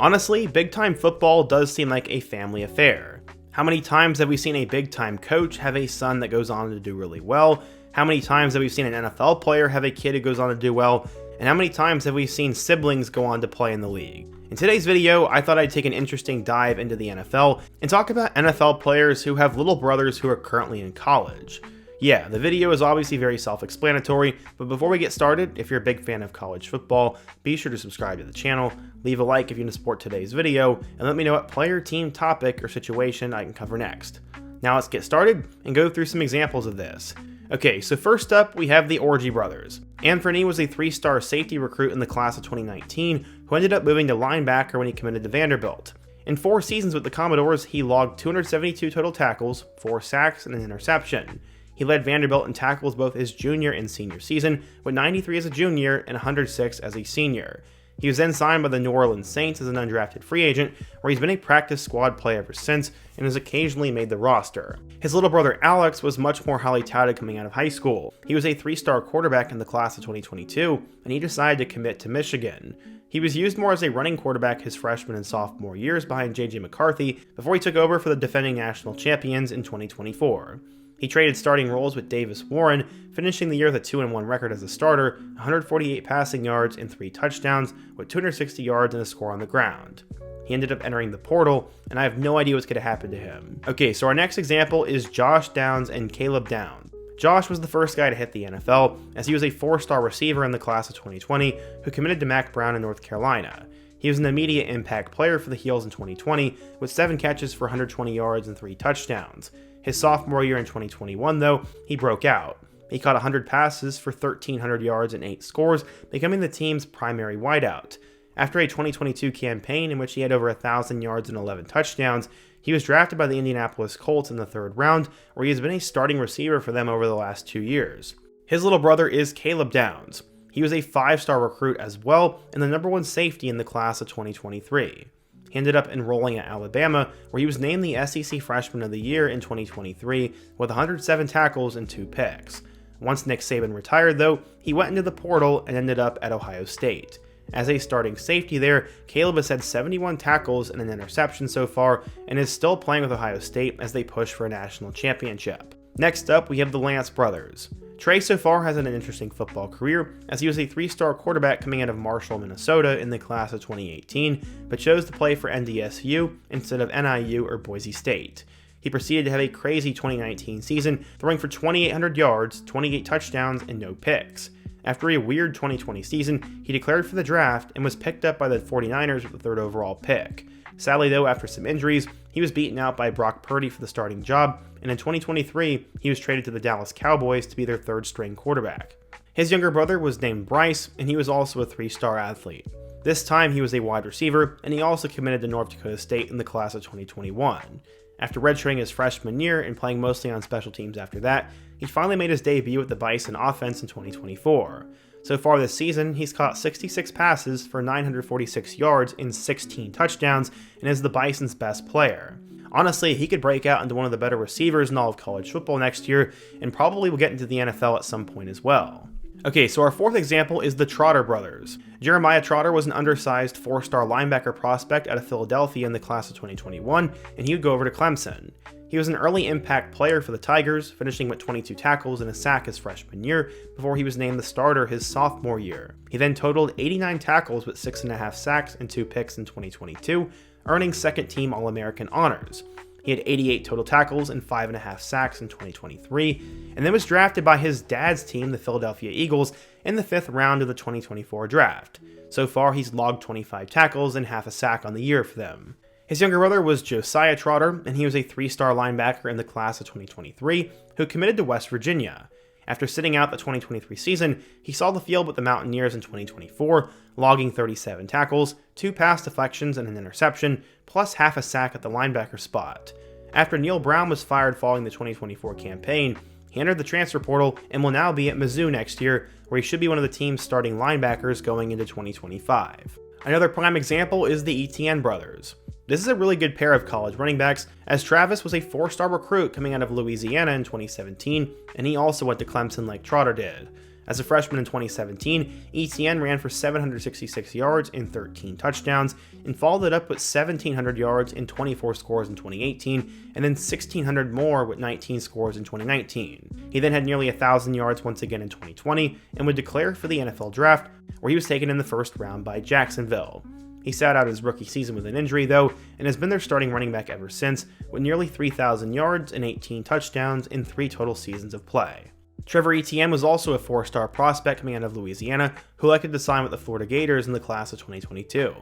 Honestly, big-time football does seem like a family affair. How many times have we seen a big-time coach have a son that goes on to do really well? How many times have we seen an NFL player have a kid who goes on to do well? And how many times have we seen siblings go on to play in the league? In today's video, I thought I'd take an interesting dive into the NFL and talk about NFL players who have little brothers who are currently in college. Yeah, the video is obviously very self-explanatory, but before we get started, if you're a big fan of college football, be sure to subscribe to the channel, leave a like if you want to support today's video, and let me know what player, team, topic, or situation I can cover next. Now let's get started and go through some examples of this. Okay, so first up, we have the Orji brothers. Anthony was a 3-star safety recruit in the class of 2019 who ended up moving to linebacker when he committed to Vanderbilt. In 4 seasons with the Commodores, he logged 272 total tackles, 4 sacks, and an interception. He led Vanderbilt in tackles both his junior and senior season, with 93 as a junior and 106 as a senior. He was then signed by the New Orleans Saints as an undrafted free agent, where he's been a practice squad player ever since and has occasionally made the roster. His little brother Alex was much more highly touted coming out of high school. He was a 3-star quarterback in the class of 2022, and he decided to commit to Michigan. He was used more as a running quarterback his freshman and sophomore years behind J.J. McCarthy before he took over for the defending national champions in 2024. He traded starting roles with Davis Warren, finishing the year with a 2-1 record as a starter, 148 passing yards and 3 touchdowns, with 260 yards and a score on the ground. He ended up entering the portal, and I have no idea what's going to happen to him. Okay, so our next example is Josh Downs and Caleb Downs. Josh was the first guy to hit the NFL, as he was a 4-star receiver in the class of 2020 who committed to Mack Brown in North Carolina. He was an immediate impact player for the Heels in 2020, with 7 catches for 120 yards and 3 touchdowns. His sophomore year in 2021, though, he broke out. He caught 100 passes for 1,300 yards and 8 scores, becoming the team's primary wideout. After a 2022 campaign in which he had over 1,000 yards and 11 touchdowns, he was drafted by the Indianapolis Colts in the 3rd round, where he has been a starting receiver for them over the last 2 years. His little brother is Caleb Downs. He was a 5-star recruit as well, and the number 1 safety in the class of 2023. He ended up enrolling at Alabama, where he was named the SEC Freshman of the Year in 2023 with 107 tackles and 2 picks. Once Nick Saban retired, though, he went into the portal and ended up at Ohio State. As a starting safety there, Caleb has had 71 tackles and an interception so far and is still playing with Ohio State as they push for a national championship. Next up, we have the Lance brothers. Trey so far has had an interesting football career, as he was a 3-star quarterback coming out of Marshall, Minnesota in the class of 2018, but chose to play for NDSU instead of NIU or Boise State. He proceeded to have a crazy 2019 season, throwing for 2,800 yards, 28 touchdowns, and no picks. After a weird 2020 season, he declared for the draft and was picked up by the 49ers with the 3rd overall pick. Sadly though, after some injuries, he was beaten out by Brock Purdy for the starting job, and in 2023, he was traded to the Dallas Cowboys to be their 3rd-string quarterback. His younger brother was named Bryce, and he was also a 3-star athlete. This time, he was a wide receiver, and he also committed to North Dakota State in the class of 2021. After redshirting his freshman year and playing mostly on special teams after that, he finally made his debut with the Bison offense in 2024. So far this season, he's caught 66 passes for 946 yards and 16 touchdowns and is the Bison's best player. Honestly, he could break out into one of the better receivers in all of college football next year and probably will get into the NFL at some point as well. Okay, so our 4th example is the Trotter brothers. Jeremiah Trotter was an undersized 4-star linebacker prospect out of Philadelphia in the class of 2021, and he would go over to Clemson. He was an early impact player for the Tigers, finishing with 22 tackles and a sack his freshman year before he was named the starter his sophomore year. He then totaled 89 tackles with 6.5 sacks and 2 picks in 2022, earning 2nd-team All-American honors. He had 88 total tackles and 5.5 sacks in 2023, and then was drafted by his dad's team, the Philadelphia Eagles, in the 5th round of the 2024 draft. So far, he's logged 25 tackles and half a sack on the year for them. His younger brother was Josiah Trotter, and he was a 3-star linebacker in the class of 2023 who committed to West Virginia. After sitting out the 2023 season, he saw the field with the Mountaineers in 2024, logging 37 tackles, 2 pass deflections and an interception, plus half a sack at the linebacker spot. After Neil Brown was fired following the 2024 campaign, he entered the transfer portal and will now be at Mizzou next year, where he should be one of the team's starting linebackers going into 2025. Another prime example is the Etienne brothers. This is a really good pair of college running backs, as Travis was a 4-star recruit coming out of Louisiana in 2017, and he also went to Clemson like Trotter did. As a freshman in 2017, Etienne ran for 766 yards and 13 touchdowns, and followed it up with 1,700 yards and 24 scores in 2018, and then 1,600 more with 19 scores in 2019. He then had nearly 1,000 yards once again in 2020, and would declare for the NFL draft, where he was taken in the first round by Jacksonville. He sat out his rookie season with an injury, though, and has been their starting running back ever since, with nearly 3,000 yards and 18 touchdowns in 3 total seasons of play. Trevor Etienne was also a 4-star prospect coming out of Louisiana, who elected to sign with the Florida Gators in the class of 2022.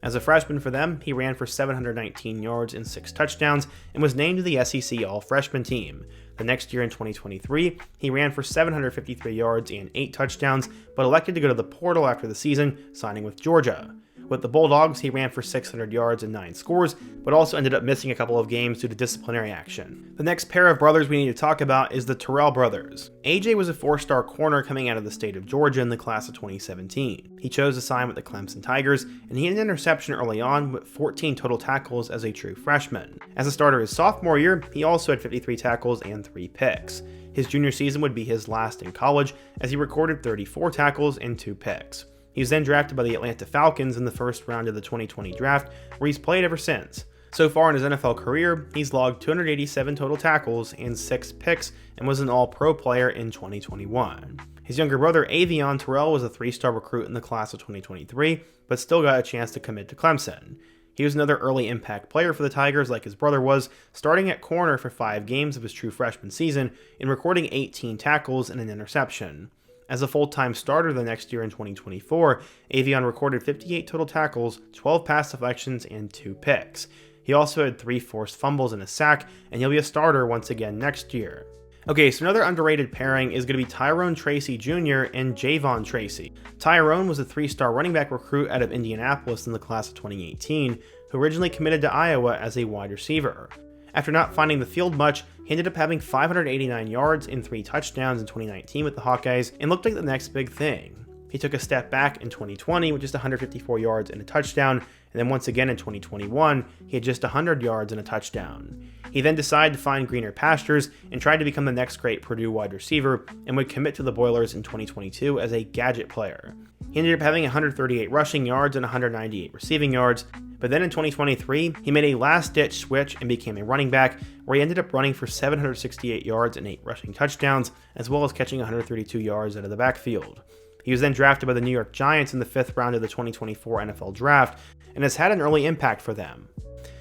As a freshman for them, he ran for 719 yards and 6 touchdowns, and was named to the SEC All-Freshman team. The next year in 2023, he ran for 753 yards and 8 touchdowns, but elected to go to the portal after the season, signing with Georgia. With the Bulldogs, he ran for 600 yards and 9 scores, but also ended up missing a couple of games due to disciplinary action. The next pair of brothers we need to talk about is the Terrell brothers. AJ was a 4-star corner coming out of the state of Georgia in the class of 2017. He chose to sign with the Clemson Tigers, and he had an interception early on with 14 total tackles as a true freshman. As a starter his sophomore year, he also had 53 tackles and 3 picks. His junior season would be his last in college, as he recorded 34 tackles and 2 picks. He was then drafted by the Atlanta Falcons in the first round of the 2020 draft, where he's played ever since. So far in his NFL career, he's logged 287 total tackles and 6 picks, and was an All-Pro player in 2021. His younger brother Avion Terrell was a 3-star recruit in the class of 2023, but still got a chance to commit to Clemson. He was another early impact player for the Tigers like his brother was, starting at corner for 5 games of his true freshman season, and recording 18 tackles and an interception. As a full-time starter the next year in 2024, Avion recorded 58 total tackles, 12 pass deflections, and 2 picks. He also had 3 forced fumbles and a sack, and he'll be a starter once again next year. Okay, so another underrated pairing is going to be Tyrone Tracy Jr. and Javon Tracy. Tyrone was a 3-star running back recruit out of Indianapolis in the class of 2018, who originally committed to Iowa as a wide receiver. After not finding the field much, he ended up having 589 yards and 3 touchdowns in 2019 with the Hawkeyes, and looked like the next big thing. He took a step back in 2020 with just 154 yards and a touchdown, and then once again in 2021, he had just 100 yards and a touchdown. He then decided to find greener pastures and tried to become the next great Purdue wide receiver, and would commit to the Boilers in 2022 as a gadget player. He ended up having 138 rushing yards and 198 receiving yards, but then in 2023, he made a last-ditch switch and became a running back, where he ended up running for 768 yards and 8 rushing touchdowns, as well as catching 132 yards out of the backfield. He was then drafted by the New York Giants in the 5th round of the 2024 NFL Draft, and has had an early impact for them.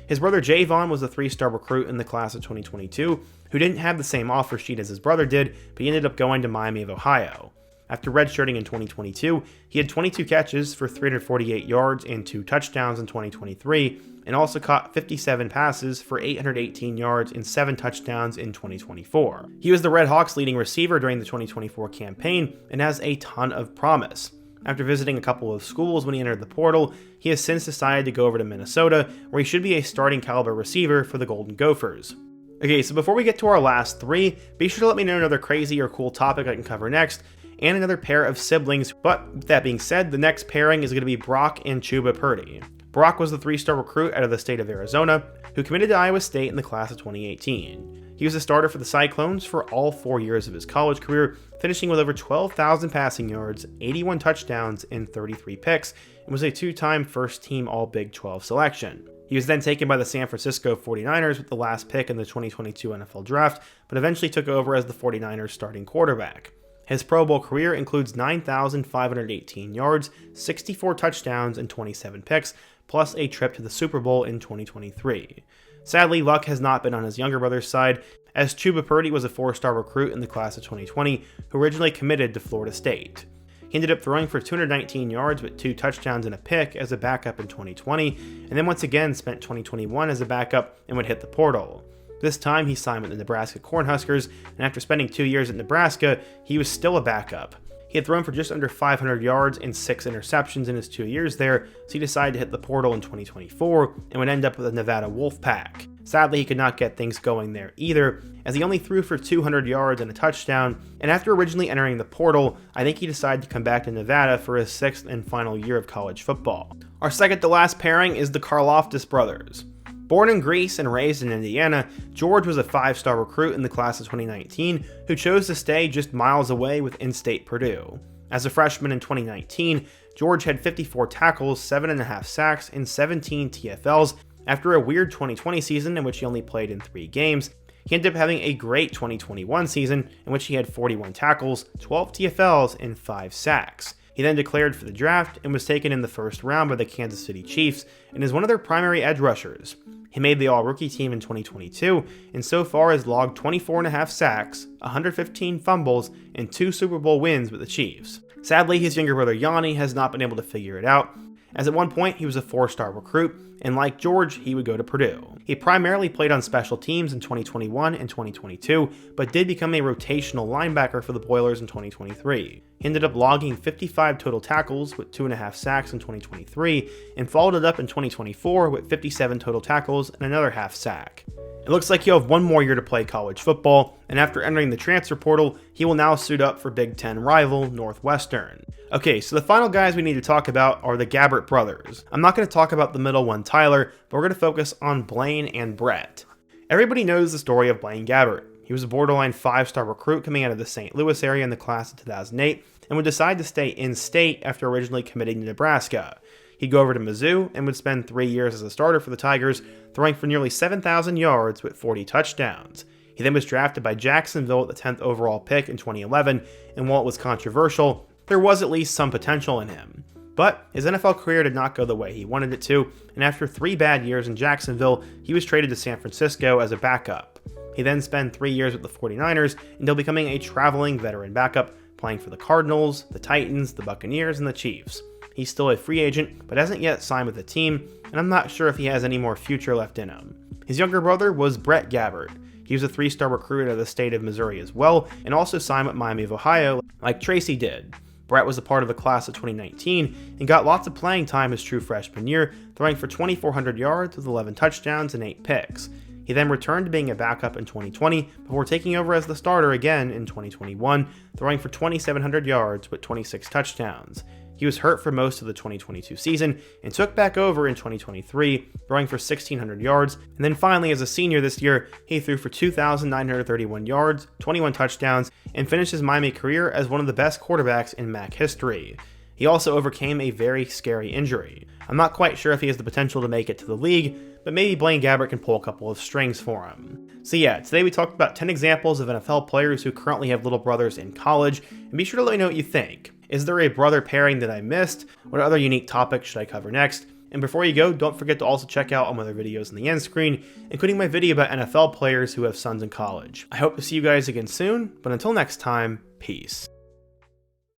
His brother Javon was a 3-star recruit in the class of 2022, who didn't have the same offer sheet as his brother did, but he ended up going to Miami of Ohio. After redshirting in 2022, he had 22 catches for 348 yards and 2 touchdowns in 2023, and also caught 57 passes for 818 yards and 7 touchdowns in 2024. He was the Red Hawks' leading receiver during the 2024 campaign, and has a ton of promise. After visiting a couple of schools when he entered the portal, he has since decided to go over to Minnesota, where he should be a starting caliber receiver for the Golden Gophers. Okay, so before we get to our last 3, be sure to let me know another crazy or cool topic I can cover next, and another pair of siblings. But with that being said, the next pairing is going to be Brock and Chuba Purdy. Brock was the 3-star recruit out of the state of Arizona, who committed to Iowa State in the class of 2018. He was a starter for the Cyclones for all 4 years of his college career, finishing with over 12,000 passing yards, 81 touchdowns, and 33 picks, and was a 2-time first-team All-Big 12 selection. He was then taken by the San Francisco 49ers with the last pick in the 2022 NFL Draft, but eventually took over as the 49ers starting quarterback. His Pro Bowl career includes 9,518 yards, 64 touchdowns, and 27 picks, plus a trip to the Super Bowl in 2023. Sadly, luck has not been on his younger brother's side, as Chuba Purdy was a 4-star recruit in the class of 2020 who originally committed to Florida State. He ended up throwing for 219 yards with 2 touchdowns and a pick as a backup in 2020, and then once again spent 2021 as a backup and would hit the portal. This time he signed with the Nebraska Cornhuskers, and after spending 2 years at Nebraska, he was still a backup. He had thrown for just under 500 yards and 6 interceptions in his 2 years there, so he decided to hit the portal in 2024 and would end up with the Nevada Wolfpack. Sadly, he could not get things going there either, as he only threw for 200 yards and a touchdown, and after originally entering the portal, I think he decided to come back to Nevada for his 6th and final year of college football. Our second to last pairing is the Karlaftis brothers. Born in Greece and raised in Indiana, George was a 5-star recruit in the class of 2019 who chose to stay just miles away with in-state Purdue. As a freshman in 2019, George had 54 tackles, 7.5 sacks, and 17 TFLs. After a weird 2020 season in which he only played in 3 games, he ended up having a great 2021 season in which he had 41 tackles, 12 TFLs, and 5 sacks. He then declared for the draft and was taken in the first round by the Kansas City Chiefs and is one of their primary edge rushers. He made the All-Rookie team in 2022 and so far has logged 24.5 sacks, 115 fumbles, and 2 Super Bowl wins with the Chiefs. Sadly, his younger brother Yanni has not been able to figure it out, as at one point he was a 4-star recruit, and like George, he would go to Purdue. He primarily played on special teams in 2021 and 2022, but did become a rotational linebacker for the Boilers in 2023. He ended up logging 55 total tackles with 2.5 sacks in 2023, and followed it up in 2024 with 57 total tackles and another half sack. It looks like he'll have one more year to play college football, and after entering the transfer portal, he will now suit up for Big Ten rival Northwestern. Okay, so the final guys we need to talk about are the Gabbert brothers. I'm not going to talk about the middle one, Tyler, but we're going to focus on Blaine and Brett. Everybody knows the story of Blaine Gabbert. He was a borderline 5-star recruit coming out of the St. Louis area in the class of 2008, and would decide to stay in-state after originally committing to Nebraska. He'd go over to Mizzou and would spend 3 years as a starter for the Tigers, throwing for nearly 7,000 yards with 40 touchdowns. He then was drafted by Jacksonville at the 10th overall pick in 2011, and while it was controversial, there was at least some potential in him. But his NFL career did not go the way he wanted it to, and after 3 bad years in Jacksonville, he was traded to San Francisco as a backup. He then spent 3 years with the 49ers until becoming a traveling veteran backup, playing for the Cardinals, the Titans, the Buccaneers, and the Chiefs. He's still a free agent, but hasn't yet signed with the team, and I'm not sure if he has any more future left in him. His younger brother was Brett Gabbert. He was a 3-star recruit out of the state of Missouri as well, and also signed with Miami of Ohio, like Tracy did. Brett was a part of the class of 2019 and got lots of playing time his true freshman year, throwing for 2,400 yards with 11 touchdowns and 8 picks. He then returned to being a backup in 2020 before taking over as the starter again in 2021, throwing for 2,700 yards with 26 touchdowns. He was hurt for most of the 2022 season and took back over in 2023, throwing for 1,600 yards, and then finally as a senior this year, he threw for 2,931 yards, 21 touchdowns, and finished his Miami career as one of the best quarterbacks in MAC history. He also overcame a very scary injury. I'm not quite sure if he has the potential to make it to the league, but maybe Blaine Gabbert can pull a couple of strings for him. So yeah, today we talked about 10 examples of NFL players who currently have little brothers in college, and be sure to let me know what you think. Is there a brother pairing that I missed? What other unique topics should I cover next? And before you go, don't forget to also check out all my other videos on the end screen, including my video about NFL players who have sons in college. I hope to see you guys again soon, but until next time, peace.